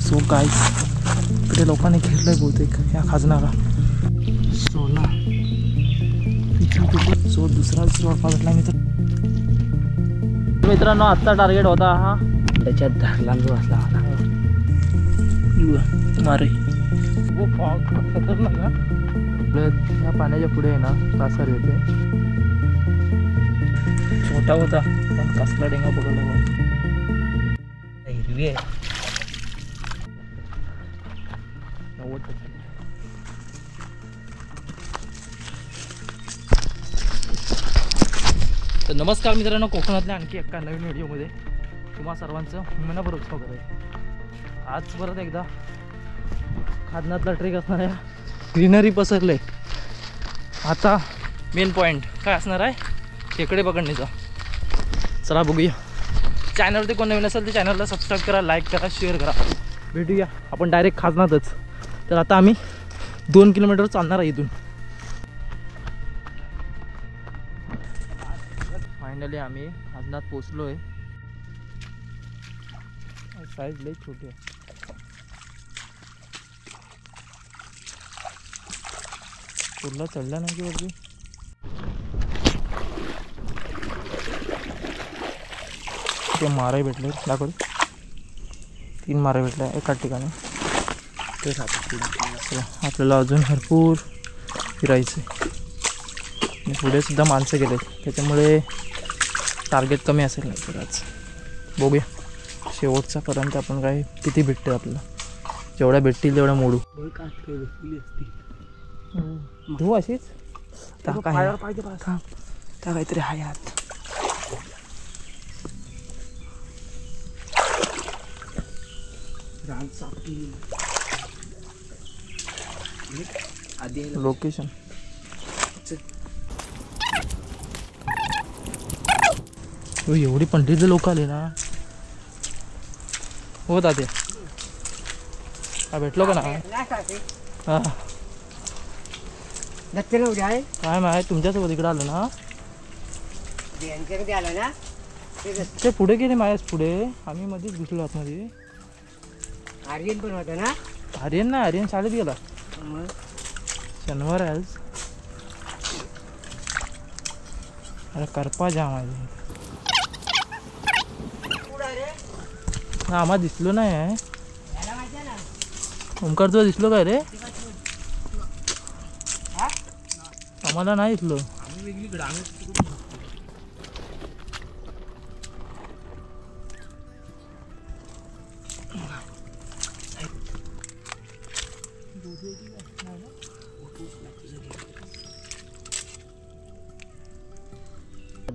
So guys इकडे लोकांनी घेरलंय बहुतेक या खाजनाला. सो ना सो दुसराच वाफा भेटला मित्रांनो. आजचा टार्गेट होता हा त्याच्यात धरला जो असला मारे वो फॉग खतरनाक ना. या पाण्याच्या पुढे आहे ना कासर येते. छोटा होता पण कसला डेंगा पकडला बघ. हिरवी आहे 90%. तर नमस्कार मित्रांनो, कोकणातल्या आणखी एका नवीन व्हिडिओमध्ये तुम्हा सर्वांचं मनापूर्वक स्वागत आहे. आज परत एकदा खाजनातला ट्रेक असणार आहे. ग्रीनरी पसरले. आता मेन पॉईंट काय असणार आहे, खेकडे पकडण्याचा. चला बघूया. चॅनलवरती कोण नवीन असेल तर चॅनलला सबस्क्राईब करा, लाईक करा, शेअर करा. भेटूया आपण डायरेक्ट खाजनातच. तर आता आम्ही 2 किलोमीटर चालणार आहे इथून. फायनली आम्ही खाजनात पोचलो आहे. साईज लई छोटी आहे. पुढला चढला नाही की वरती. ते मारे भेटले दाखव. 3 मारे भेटले एका ठिकाणी. तेच आपल्याला अजून भरपूर फिरायचं आहे. पुढे सुद्धा माणसं गेलेत त्याच्यामुळे टार्गेट कमी असेल नाही तर आज बघूया शेवटचा पर्यंत आपण काय किती भेटते आपल्याला. जेवढ्या भेटतील तेवढ्या मोडू. धू अशीच त्या काहीतरी हाय आत. लोकेशन एवढी पंडित लोक आले ना. हो दादे काय भेटलो का ना. हा काय माहिती तुमच्यासोबत इकडे आलं ना. ते पुढे गेले माझ्याच पुढे. आम्ही मध्येच घुसलो आतमध्ये. आर्यन पण होता ना. आर्यन ना, आर्यन शाळेत गेला. शनिवार आहे आज. अरे करपा जाम आहे ना. आम्हाला दिसलो नाही आहे. ओंकार तुला दिसलो काय रे. आम्हाला नाही दिसलो.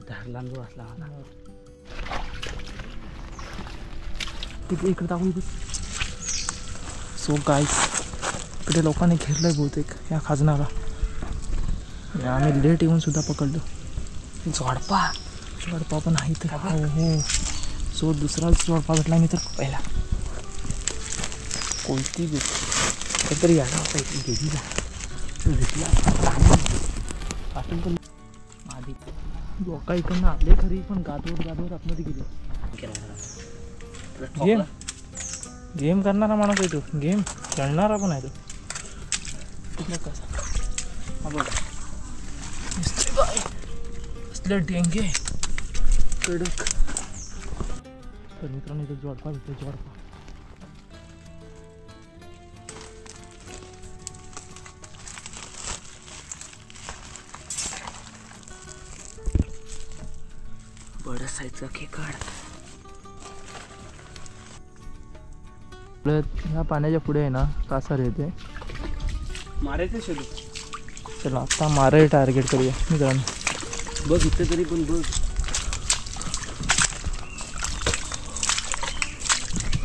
धरला जो असला तिथे इकडे दाखवू. सो गाईस इकडे लोकांनी घेरलंय बहुतेक या खाजनाला. आम्ही लेट येऊन सुद्धा पकडलो. झोडपा पण आहे तर. हो हो. सो दुसराच झोडपा भेटला मी तर पहिला. कोणती काहीतरी यायला पाहिजे गेलीला भेटला असेल तर आधी. लोका इकडनं आले खरी पण गादवत आतमध्ये गेले. गेम करणारा माणूस आहे तो. गेम खेळणारा पण आहे तो. कुठला कसा हा बघ असले डेंगे कडक. तर मित्रांनो इथं जोडपा भेटतो. जोडपा बडा साईजचा खेकड. ह्या पाण्याच्या पुढे आहे ना कासर येते. मारायचं शोधू. चला आता मारे टार्गेट करूया मित्रांनो. बघ इथं तरी पण बघ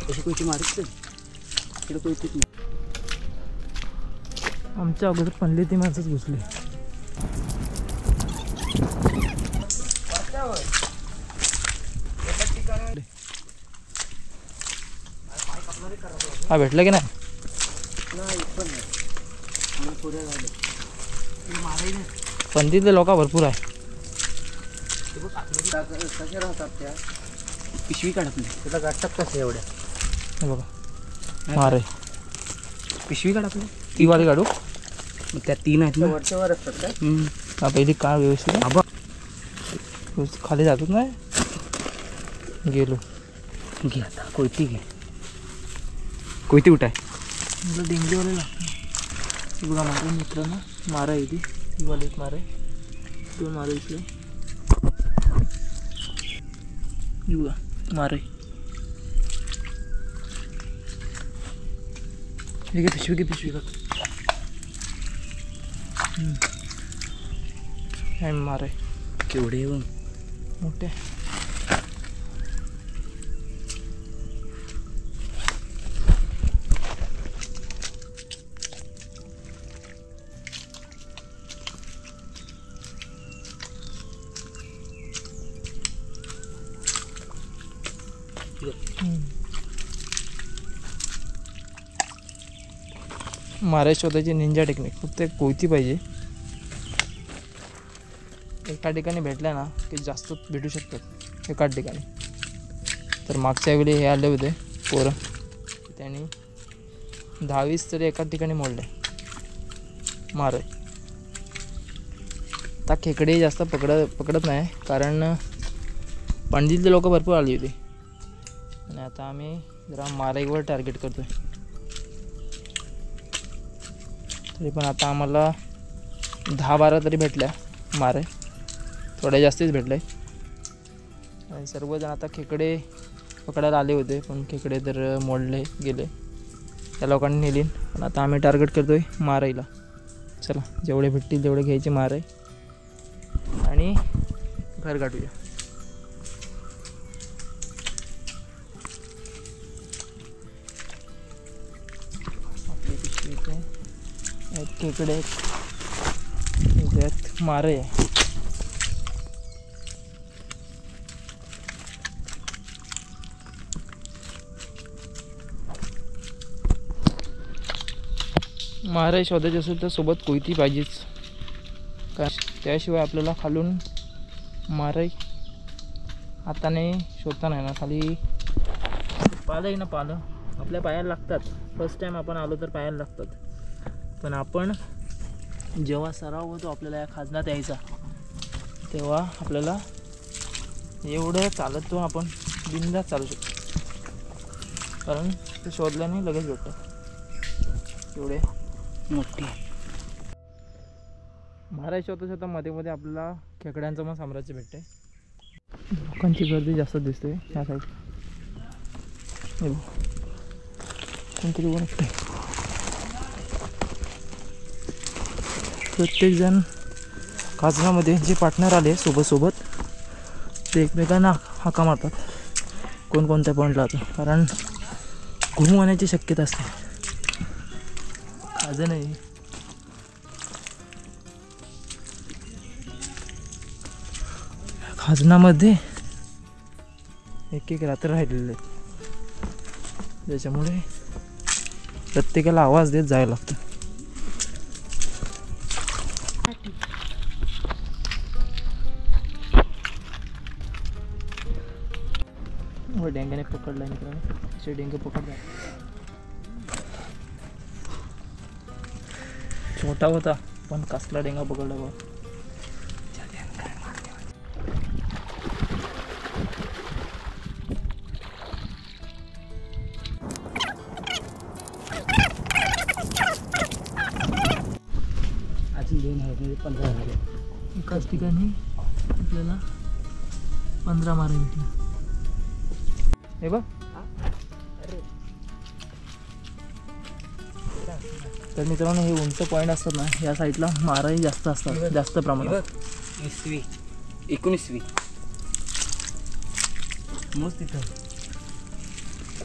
कशी कोणती मारायचं. इकडे कोणतीच नाही. आमच्या अगोदर पणली ती माणसंच घुसली. हा भेटलं की नाही. पण तिथले लोक भरपूर आहे. कसे राहतात त्या पिशवी काढत नाही. तुला गाठतात कसे एवढ्या. हे बघा मारे. पिशवी काढ आपली. ती वाली काढू. मग त्या 3 आहेत ना वरच्यावर असतात काय. हा पहिली काढ व्यवस्थित. आबा खाली जातच नाही. गेलो. घे आता कोयती घे. कोयती उठाय. मला डेंगूवाले लागतं. बघा मारे मित्रांनो मारा आहे ती वाले एक मारे 2 मारे इथले. बघा मारे. हे घे पिशवी बघ. मारे केवढे बघ मोठे. मारे शोधायची निंजा टेक्निक. फक्त एक कोयती पाहिजे. एका ठिकाणी भेटल्या ना की जास्त भेटू शकतात एका ठिकाणी. तर मागच्या वेळी हे आले होते पोरं. त्यांनी 10-20 तरी एकाच ठिकाणी मोडले मारे. आता खेकडे जास्त पकडत नाही कारण पणजीतले लोक भरपूर आली होती. आणि आता आम्ही जरा मारेवर टार्गेट करतोय. तरी पण आता आम्हाला 10-12 तरी भेटल्या मारे. थोड्या जास्तीच भेटले. आणि सर्वजण आता खेकडे पकडायला आले होते पण खेकडे तर मोडले गेले. त्या लोकांनी नेली. पण आता आम्ही टार्गेट करतोय मारायला. चला जेवढे भेटतील तेवढे घ्यायचे मारे आणि घर गाठूया. आपली पिशवी इथे एक खेकडे त्यात मारे आहे. मारे शोधायचे असेल तर सोबत कोयती पाहिजेच. का त्याशिवाय आपल्याला खालून मारे हाताने शोधता नाही ना. खाली पालं आहे ना पालं आपल्या पायाला लागतात. फर्स्ट टाईम आपण आलो तर पायाला लागतात. पण आपण जेव्हा सराव होतो आपल्याला या खाजनात यायचा तेव्हा आपल्याला एवढं चालत तो आपण बिनधास्त चालू शकतो. कारण ते शोधल्याने लगेच भेटतं. एवढे मोठी मारायची होतं स्वतः मध्ये मध्ये आपल्याला खेकड्यांचं पण साम्राज्य भेटते. लोकांची गर्दी जास्त दिसते ह्या साईड. कोणतरी बनते. प्रत्येकजण खाजनामध्ये जे पार्टनर आले सोबत ते एकमेकांना हाका मारतात. कोणत्या पॉईंटला जातो. कारण घुमून होण्याची शक्यता असते. खाजनही खाजनामध्ये एक रात्र राहिलेले आहेत. त्याच्यामुळे प्रत्येकाला आवाज देत जायला लागतं. डेंग्याने पकडला मित्रांनो. असे डेंगे पकडला. छोटा होता पण कसला डेंगा पकडला बघ. अजून 2 आहेत म्हणजे 15 झाले. एकाच ठिकाणी आपल्याला 15 मारे भेटले. हे बघ. तर मित्रांनो हे उंच पॉईंट असतात ना या साईडला माराही जास्त असतात. जास्त प्रमाणात. 19वी मस्त तिथं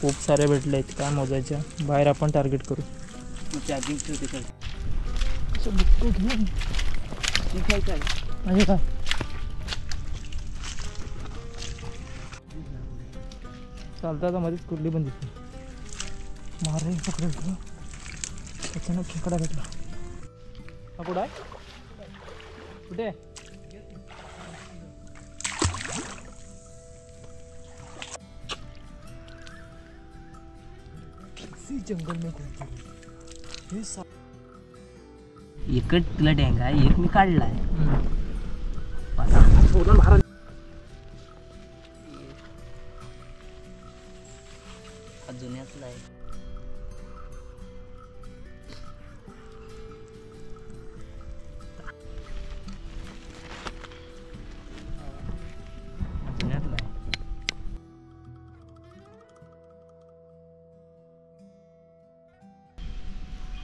खूप सारे भेटले आहेत. काय मोजायच्या बाहेर आपण टार्गेट करू. चार्जिंग ठेवते काय असं बुक्क घेऊन ठीक आहे काय म्हणजे काय चालता मध्येच कुठली पण दिसते. मारे पकडलं त्याच्यानं खेकडा भेटला. हा कुठं आहे. कुठे इसी जंगल में घूमते हे एकच तुला डेंगा आहे, एक मी काढलाय. जुन्यातला आहे. जुन्यातला आहे.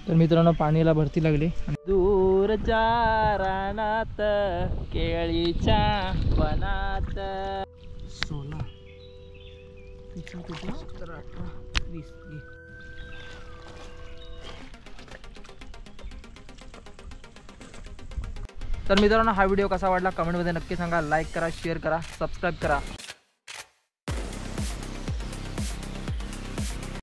तर मित्रांनो पाणीला भरती लागली. दूरच्या रानात केळीच्या वनात 16 17 18 20 तर मित्रांनो हा व्हिडिओ कसा वाटला कमेंटमध्ये नक्की सांगा. लाईक करा, शेअर करा, सबस्क्राईब करा.